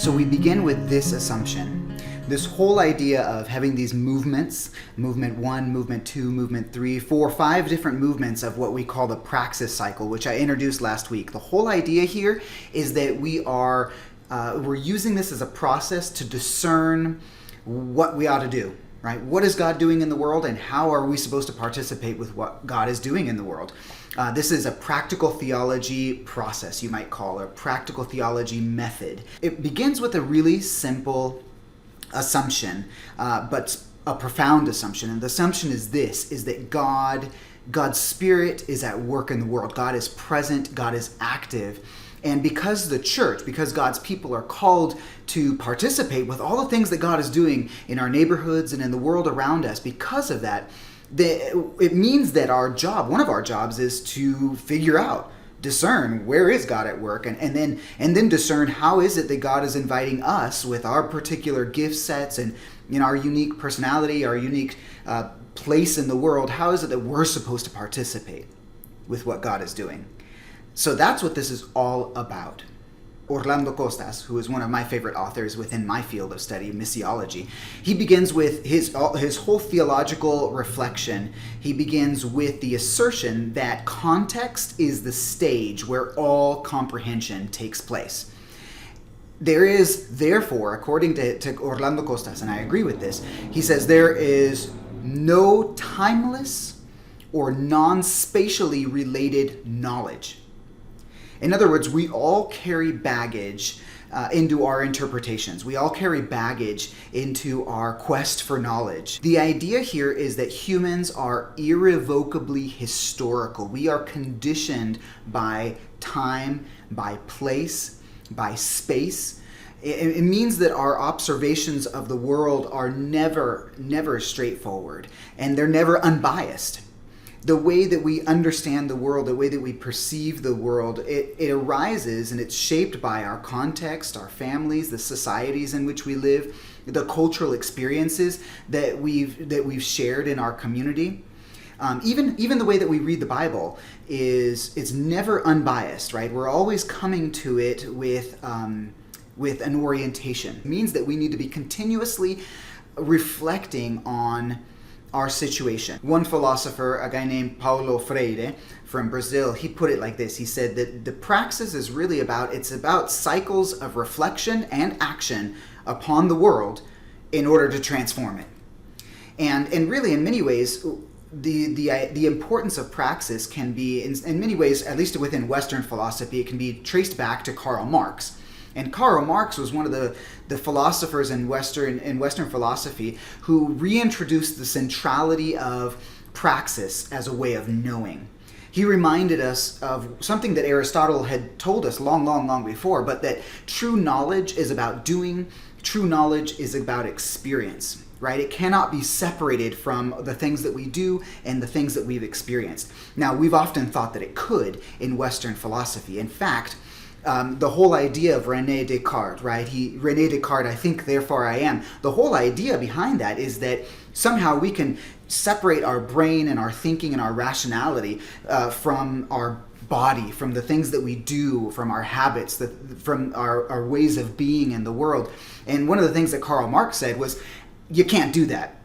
So we begin with this assumption. This whole idea of having these movements, movement 1, movement 2, movement 3, 4, 5 different movements of what we call the praxis cycle, which I introduced last week. The whole idea here is that we're using this as a process to discern what we ought to do, right? What is God doing in the world, and how are we supposed to participate with what God is doing in the world? This is a practical theology process, you might call, or practical theology method. It begins with a really simple assumption, but a profound assumption. And the assumption is this, is that God's Spirit is at work in the world. God is present, God is active. And because the church, because God's people are called to participate with all the things that God is doing in our neighborhoods and in the world around us, because of that, it means that one of our jobs is to figure out, discern where is God at work, and then discern how is it that God is inviting us with our particular gift sets and our unique personality, our unique place in the world. How is it that we're supposed to participate with what God is doing? So that's what this is all about. Orlando Costas, who is one of my favorite authors within my field of study, missiology, he begins with his whole theological reflection. He begins with the assertion that context is the stage where all comprehension takes place. There is, therefore, according to Orlando Costas, and I agree with this, he says there is no timeless or non-spatially related knowledge. In other words, we all carry baggage into our interpretations. We all carry baggage into our quest for knowledge. The idea here is that humans are irrevocably historical. We are conditioned by time, by place, by space. It means that our observations of the world are never straightforward, and they're never unbiased. The way that we understand the world, the way that we perceive the world, it arises and it's shaped by our context, our families, the societies in which we live, the cultural experiences that we've shared in our community. Even the way that we read the Bible it's never unbiased, right? We're always coming to it with an orientation. It means that we need to be continuously reflecting on our situation. One philosopher, a guy named Paulo Freire from Brazil, he put it like this. He said that the praxis is really about cycles of reflection and action upon the world in order to transform it. And really, in many ways, the importance of praxis can be, in many ways, at least within Western philosophy, it can be traced back to Karl Marx. And Karl Marx was one of the philosophers in Western philosophy who reintroduced the centrality of praxis as a way of knowing. He reminded us of something that Aristotle had told us long before, but that true knowledge is about doing, true knowledge is about experience, right? It cannot be separated from the things that we do and the things that we've experienced. Now, we've often thought that it could in Western philosophy. In fact, the whole idea of René Descartes, right? René Descartes, I think, therefore I am. The whole idea behind that is that somehow we can separate our brain and our thinking and our rationality from our body, from the things that we do, from our habits, from our ways of being in the world. And one of the things that Karl Marx said was, you can't do that.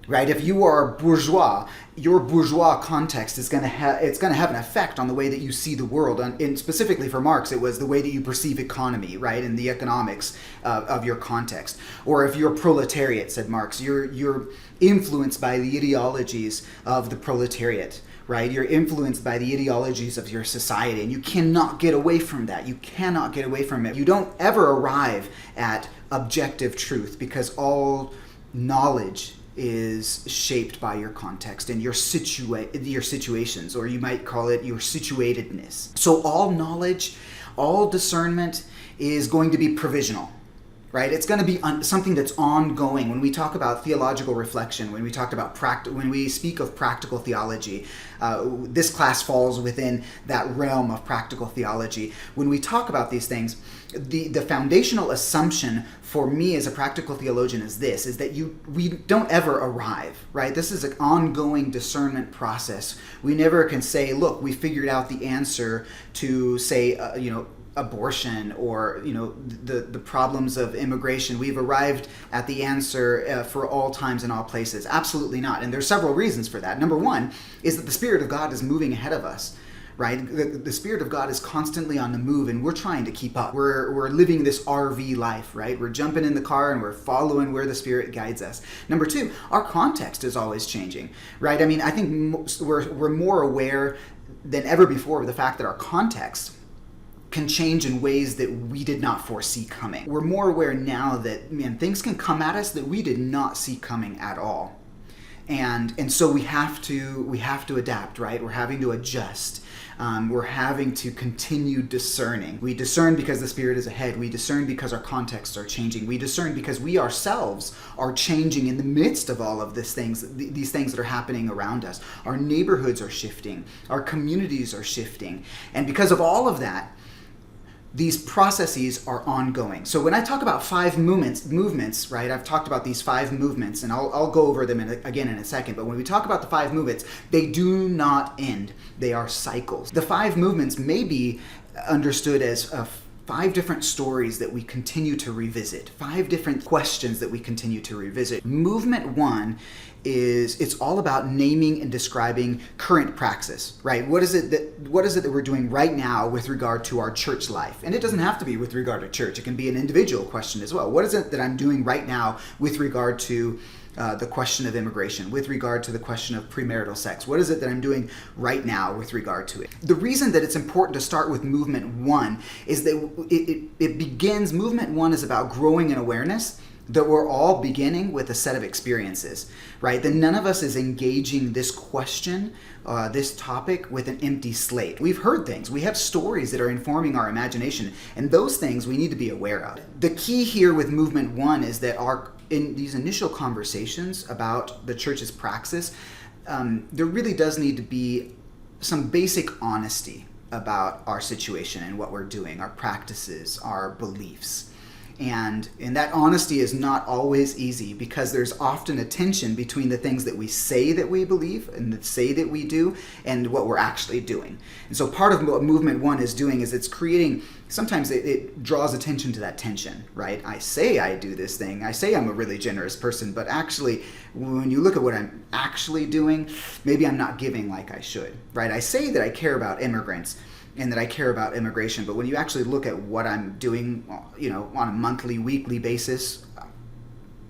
Right? If you are bourgeois, your bourgeois context is going to have an effect on the way that you see the world. And specifically for Marx, it was the way that you perceive economy, right, and the economics of your context. Or if you're proletariat, said Marx, you're influenced by the ideologies of the proletariat, right? You're influenced by the ideologies of your society, and you cannot get away from that. You cannot get away from it. You don't ever arrive at objective truth, because all knowledge is shaped by your context and your situations, or you might call it your situatedness. So all knowledge, all discernment is going to be provisional, right? It's going to be something that's ongoing. When we talk about theological reflection, when we speak of practical theology, this class falls within that realm of practical theology. When we talk about these things, the foundational assumption for me as a practical theologian is that we don't ever arrive, right? This is an ongoing discernment process. We never can say, look, we figured out the answer to, say, abortion or the problems of immigration. We've arrived at the answer for all times and all places. Absolutely not. And there's several reasons for that. Number one is that the Spirit of God is moving ahead of us. Right? The Spirit of God is constantly on the move, and we're trying to keep up. We're living this RV life, right? We're jumping in the car and we're following where the Spirit guides us. Number two, our context is always changing, right? I mean, I think we're more aware than ever before of the fact that our context can change in ways that we did not foresee coming. We're more aware now that, things can come at us that we did not see coming at all. And so we have to adapt, right? We're having to adjust. We're having to continue discerning. We discern because the Spirit is ahead. We discern because our contexts are changing. We discern because we ourselves are changing in the midst of all of these things that are happening around us. Our neighborhoods are shifting. Our communities are shifting. And because of all of that, these processes are ongoing. So when I talk about 5 movements, right? I've talked about these 5 movements, and I'll go over them again in a second. But when we talk about the 5 movements, they do not end. They are cycles. The 5 movements may be understood as 5 different stories that we continue to revisit, 5 different questions that we continue to revisit. Movement 1 it's all about naming and describing current praxis, right? What is it that we're doing right now with regard to our church life? And it doesn't have to be with regard to church. It can be an individual question as well. What is it that I'm doing right now with regard to the question of immigration, with regard to the question of premarital sex? What is it that I'm doing right now with regard to it? The reason that it's important to start with movement 1 is that movement 1 is about growing in awareness that we're all beginning with a set of experiences, right? That none of us is engaging this question, this topic with an empty slate. We've heard things. We have stories that are informing our imagination, and those things we need to be aware of. The key here with movement 1 is that in these initial conversations about the church's praxis, there really does need to be some basic honesty about our situation and what we're doing, our practices, our beliefs. And that honesty is not always easy because there's often a tension between the things that we say that we believe and that say that we do and what we're actually doing. And so part of what movement 1 is doing is it's creating, sometimes it draws attention to that tension, right? I say I do this thing. I say I'm a really generous person, but actually when you look at what I'm actually doing, maybe I'm not giving like I should, right? I say that I care about immigrants and that I care about immigration, but when you actually look at what I'm doing, on a monthly, weekly basis,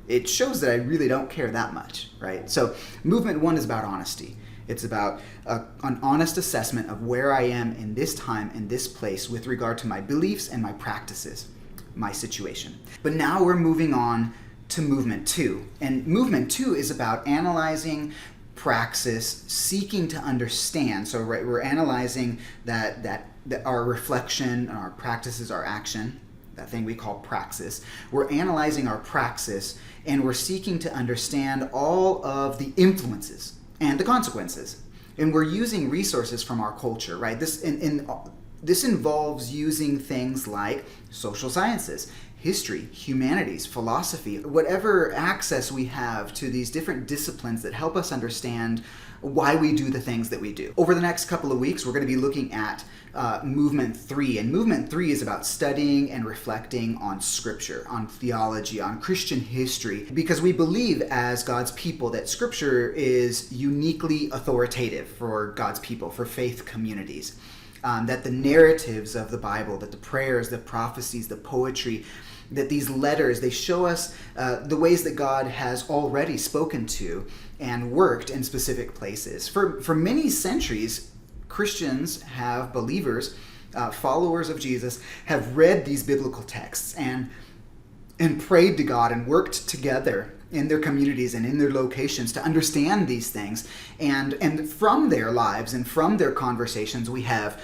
it shows that I really don't care that much, right? So movement 1 is about honesty. It's about an honest assessment of where I am in this time and this place with regard to my beliefs and my practices, my situation. But now we're moving on to movement 2. And movement 2 is about analyzing praxis, seeking to understand. So we're analyzing that our reflection, our practices, our action, that thing we call praxis. We're analyzing our praxis, and we're seeking to understand all of the influences and the consequences. And we're using resources from our culture, right? This involves using things like social sciences, history, humanities, philosophy, whatever access we have to these different disciplines that help us understand why we do the things that we do. Over the next couple of weeks, we're going to be looking at movement 3. And movement 3 is about studying and reflecting on scripture, on theology, on Christian history, because we believe as God's people that scripture is uniquely authoritative for God's people, for faith communities. That the narratives of the Bible, that the prayers, the prophecies, the poetry, that these letters, they show us the ways that God has already spoken to and worked in specific places. For many centuries, Christians have, believers, followers of Jesus, have read these biblical texts and prayed to God and worked together in their communities and in their locations to understand these things. And from their lives and from their conversations, we have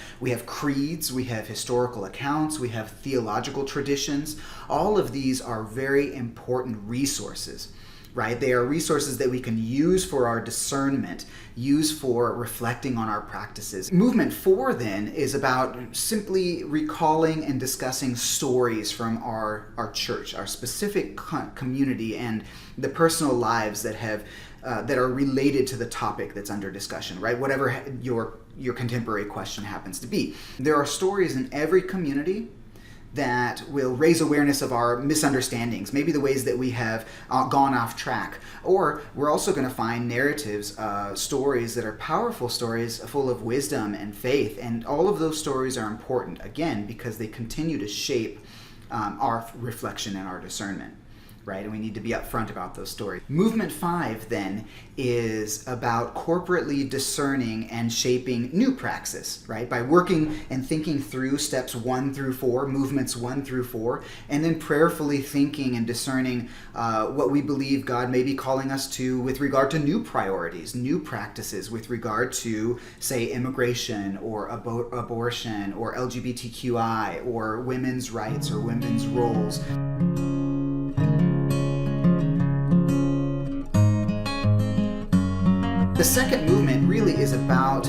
creeds, we have historical accounts, we have theological traditions. All of these are very important resources, right? They are resources that we can use for our discernment, use for reflecting on our practices. Movement 4 then is about simply recalling and discussing stories from our church, our specific community, and the personal lives that are related to the topic that's under discussion, right? Whatever your contemporary question happens to be. There are stories in every community that will raise awareness of our misunderstandings, maybe the ways that we have gone off track. Or we're also going to find narratives, stories that are powerful stories full of wisdom and faith. And all of those stories are important, again, because they continue to shape our reflection and our discernment. Right? And we need to be upfront about those stories. Movement 5, then, is about corporately discerning and shaping new praxis, right? By working and thinking through steps 1 through 4, movements 1 through 4, and then prayerfully thinking and discerning what we believe God may be calling us to with regard to new priorities, new practices with regard to, say, immigration or abortion or LGBTQI or women's rights or women's roles. The second movement really is about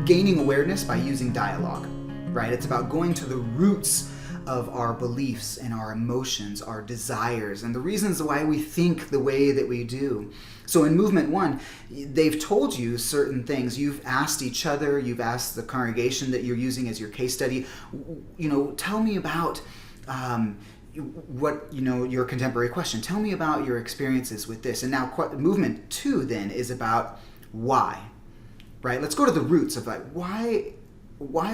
gaining awareness by using dialogue, right? It's about going to the roots of our beliefs and our emotions, our desires, and the reasons why we think the way that we do. So in movement 1, they've told you certain things. You've asked each other, you've asked the congregation that you're using as your case study, tell me about your contemporary question. Tell me about your experiences with this. And now movement 2 then is about why, right? Let's go to the roots of why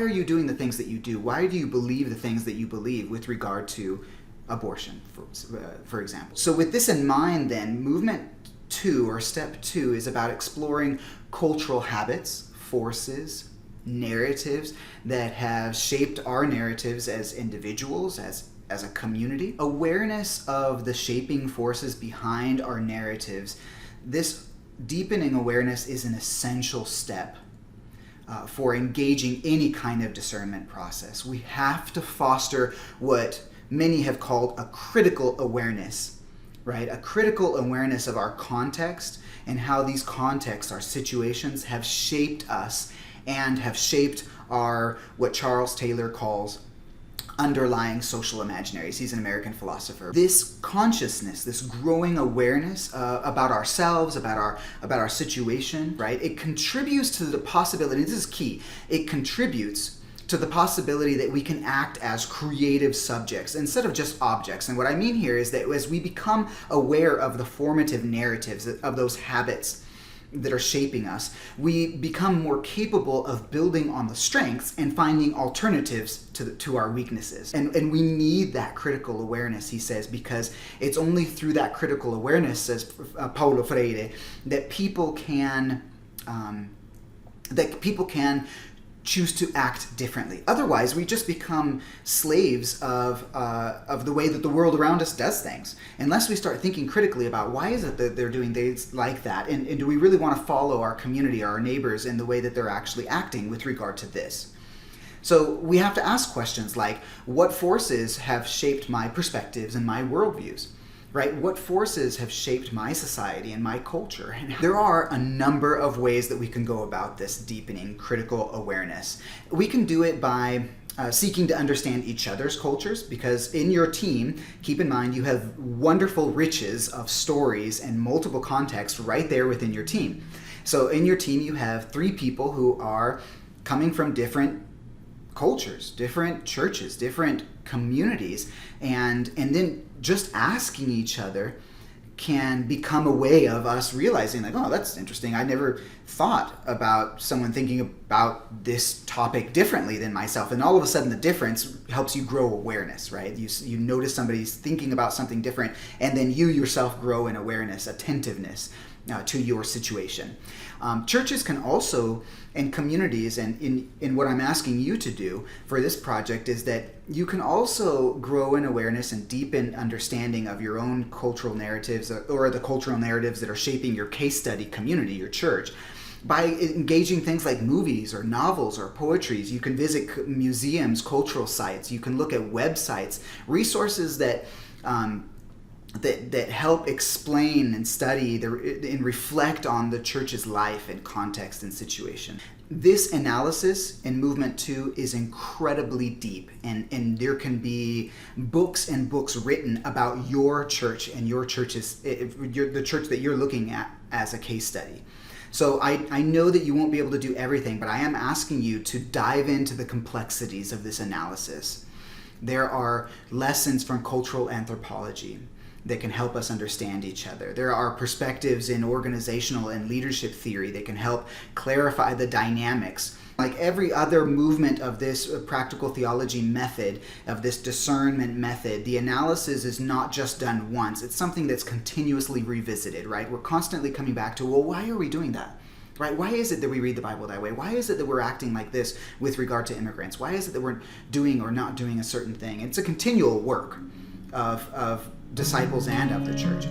are you doing the things that you do? Why do you believe the things that you believe with regard to abortion, for example? So with this in mind then, movement 2 or step 2 is about exploring cultural habits, forces, narratives that have shaped our narratives as individuals, as a community. Awareness of the shaping forces behind our narratives, this deepening awareness is an essential step for engaging any kind of discernment process. We have to foster what many have called a critical awareness, right? A critical awareness of our context and how these contexts, our situations, have shaped us and have shaped our, what Charles Taylor calls, underlying social imaginaries. He's an American philosopher. This consciousness, this growing awareness about ourselves, about our situation, right? It contributes to the possibility, this is key, it contributes to the possibility that we can act as creative subjects instead of just objects. And what I mean here is that as we become aware of the formative narratives, of those habits that are shaping us, we become more capable of building on the strengths and finding alternatives to our weaknesses. And we need that critical awareness, he says, because it's only through that critical awareness, says Paulo Freire, that people can choose to act differently. Otherwise, we just become slaves of the way that the world around us does things. Unless we start thinking critically about why is it that they're doing things like that, and do we really want to follow our community, our neighbors, in the way that they're actually acting with regard to this? So we have to ask questions like, what forces have shaped my perspectives and my worldviews? Right? What forces have shaped my society and my culture? And there are a number of ways that we can go about this deepening critical awareness. We can do it by seeking to understand each other's cultures, because in your team, keep in mind, you have wonderful riches of stories and multiple contexts right there within your team. So in your team, you have 3 people who are coming from different cultures, different churches, different communities, and then just asking each other can become a way of us realizing like, oh, that's interesting. I never thought about someone thinking about this topic differently than myself. And all of a sudden the difference helps you grow awareness, right? You notice somebody's thinking about something different, and then you yourself grow in awareness, attentiveness to your situation. Churches can also, and communities, and in what I'm asking you to do for this project is that you can also grow in awareness and deepen understanding of your own cultural narratives or the cultural narratives that are shaping your case study community, your church, by engaging things like movies or novels or poetries. You can visit museums, cultural sites. You can look at websites, resources that help explain and study and reflect on the church's life and context and situation. This analysis in Movement 2 is incredibly deep, and there can be books and books written about your church and your church's, the church that you're looking at as a case study. So I know that you won't be able to do everything, but I am asking you to dive into the complexities of this analysis. There are lessons from cultural anthropology that can help us understand each other. There are perspectives in organizational and leadership theory that can help clarify the dynamics. Like every other movement of this practical theology method, of this discernment method, the analysis is not just done once. It's something that's continuously revisited, right? We're constantly coming back to, well, why are we doing that? Right? Why is it that we read the Bible that way? Why is it that we're acting like this with regard to immigrants? Why is it that we're doing or not doing a certain thing? It's a continual work of disciples and of the church.